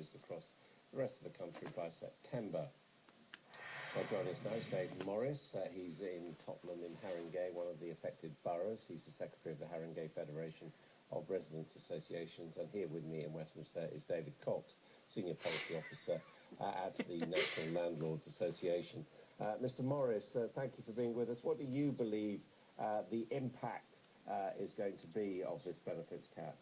closed across the rest of the country by September. Well, joining us now is David Morris. He's in Tottenham in Haringey, one of the affected boroughs. He's the Secretary of the Haringey Federation of Residents Associations, and here with me in Westminster is David Cox, Senior Policy Officer at the National Landlords Association. Mr. Morris, thank you for being with us. What do you believe the impact is going to be of this benefits cap?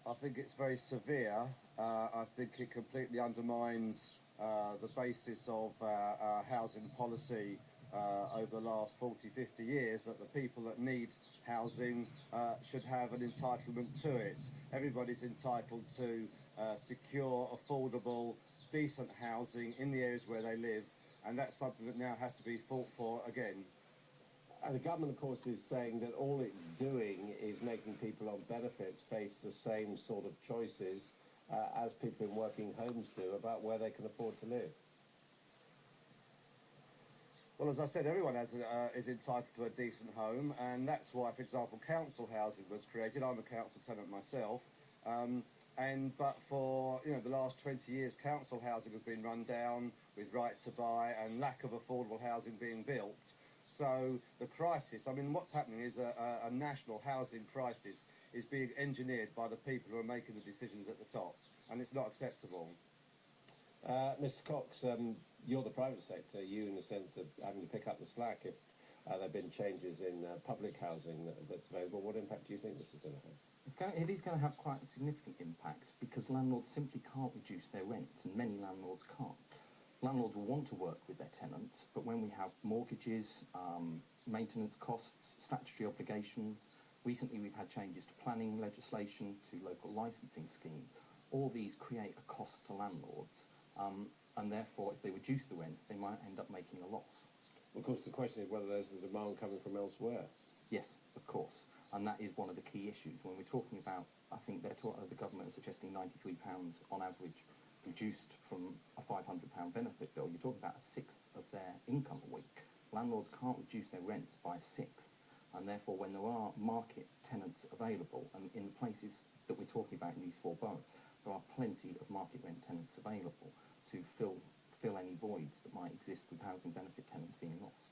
I think it's very severe. I think it completely undermines the basis of our housing policy over the last 40, 50 years, that the people that need housing should have an entitlement to it. Everybody's entitled to secure, affordable, decent housing in the areas where they live, and that's something that now has to be fought for again. The government, of course, is saying that all it's doing is making people on benefits face the same sort of choices as people in working homes do about where they can afford to live. Well, as I said, everyone is entitled to a decent home, and that's why, for example, council housing was created. I'm a council tenant myself, but for the last 20 years, council housing has been run down with right to buy and lack of affordable housing being built. So the crisis, what's happening is a national housing crisis is being engineered by the people who are making the decisions at the top, and it's not acceptable. Mr. Cox, you're the private sector. You, in the sense of having to pick up the slack if there have been changes in public housing that's available. What impact do you think this is going to have? It is going to have quite a significant impact, because landlords simply can't reduce their rents, and many landlords can't. Landlords will want to work with their tenants, but when we have mortgages, maintenance costs, statutory obligations, recently we've had changes to planning legislation, to local licensing schemes. All these create a cost to landlords, and therefore if they reduce the rents, they might end up making a loss. Of course, the question is whether there's the demand coming from elsewhere. Yes, of course, and that is one of the key issues. When we're talking about, I think the government is suggesting £93 on average reduced from a £500 benefit bill. You're talking about a sixth of their income a week. Landlords can't reduce their rents by a sixth, and therefore when there are market tenants available, and in the places that we're talking about in these four boroughs, there are plenty of market rent tenants available to fill any voids that might exist with housing benefit tenants being lost.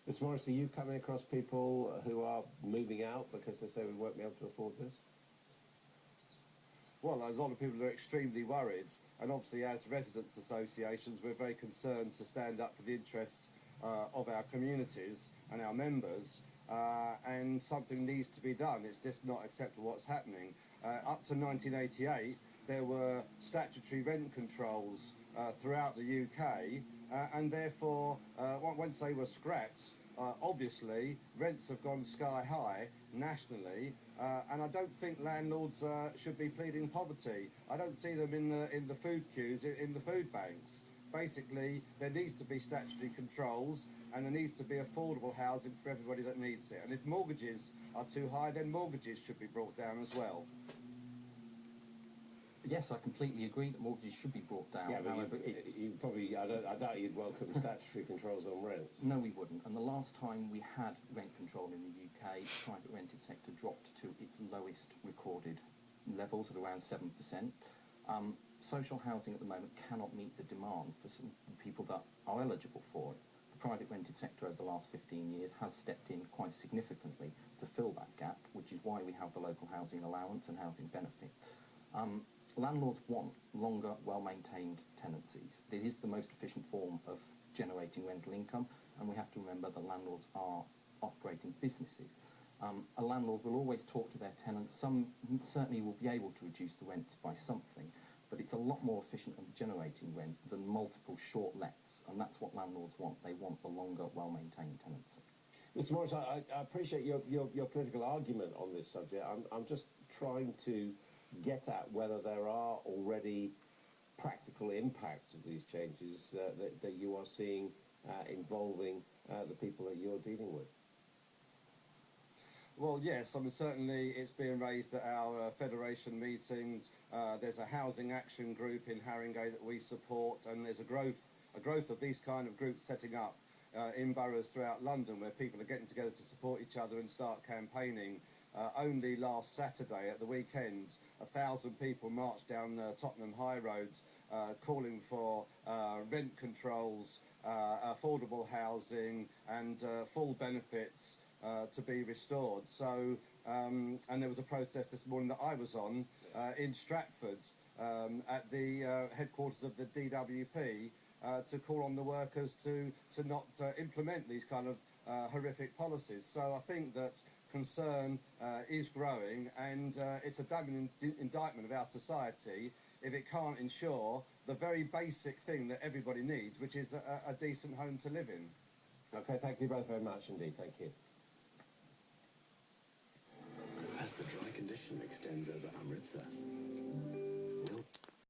Mr. Morris, are you coming across people who are moving out because they say we won't be able to afford this? Well, there's a lot of people who are extremely worried, and obviously as residents associations we're very concerned to stand up for the interests of our communities and our members, and something needs to be done. It's just not acceptable what's happening. Up to 1988 there were statutory rent controls throughout the UK, and therefore once they were scrapped, obviously rents have gone sky high nationally, and I don't think landlords should be pleading poverty. I don't see them in the food queues, in the food banks. Basically, there needs to be statutory controls, and there needs to be affordable housing for everybody that needs it. And if mortgages are too high, then mortgages should be brought down as well. Yes, I completely agree that mortgages should be brought down. Yeah, but however, I doubt you'd welcome statutory controls on rents. No, we wouldn't. And the last time we had rent control in the UK, the private rented sector dropped to its lowest recorded levels at around 7%. Social housing at the moment cannot meet the demand for some people that are eligible for it. The private rented sector over the last 15 years has stepped in quite significantly to fill that gap, which is why we have the local housing allowance and housing benefit. Landlords want longer, well-maintained tenancies. It is the most efficient form of generating rental income, and we have to remember that landlords are operating businesses. A landlord will always talk to their tenants. Some certainly will be able to reduce the rents by something, but it's a lot more efficient at generating rent than multiple short lets, and that's what landlords want. They want the longer, well-maintained tenancy. Mr. Morris, I appreciate your political argument on this subject. I'm just trying to get at whether there are already practical impacts of these changes that you are seeing involving the people that you're dealing with. Well, yes, certainly it's being raised at our federation meetings. There's a housing action group in Haringey that we support, and there's a growth of these kind of groups setting up in boroughs throughout London, where people are getting together to support each other and start campaigning only last Saturday at the weekend, 1,000 people marched down Tottenham High Road calling for rent controls, affordable housing and full benefits to be restored. So, and there was a protest this morning that I was on in Stratford at the headquarters of the DWP to call on the workers to not implement these kind of horrific policies. So I think that concern is growing, and it's a damning indictment of our society if it can't ensure the very basic thing that everybody needs, which is a decent home to live in. Okay, thank you both very much indeed. Thank you. As the dry condition extends over Amritsar,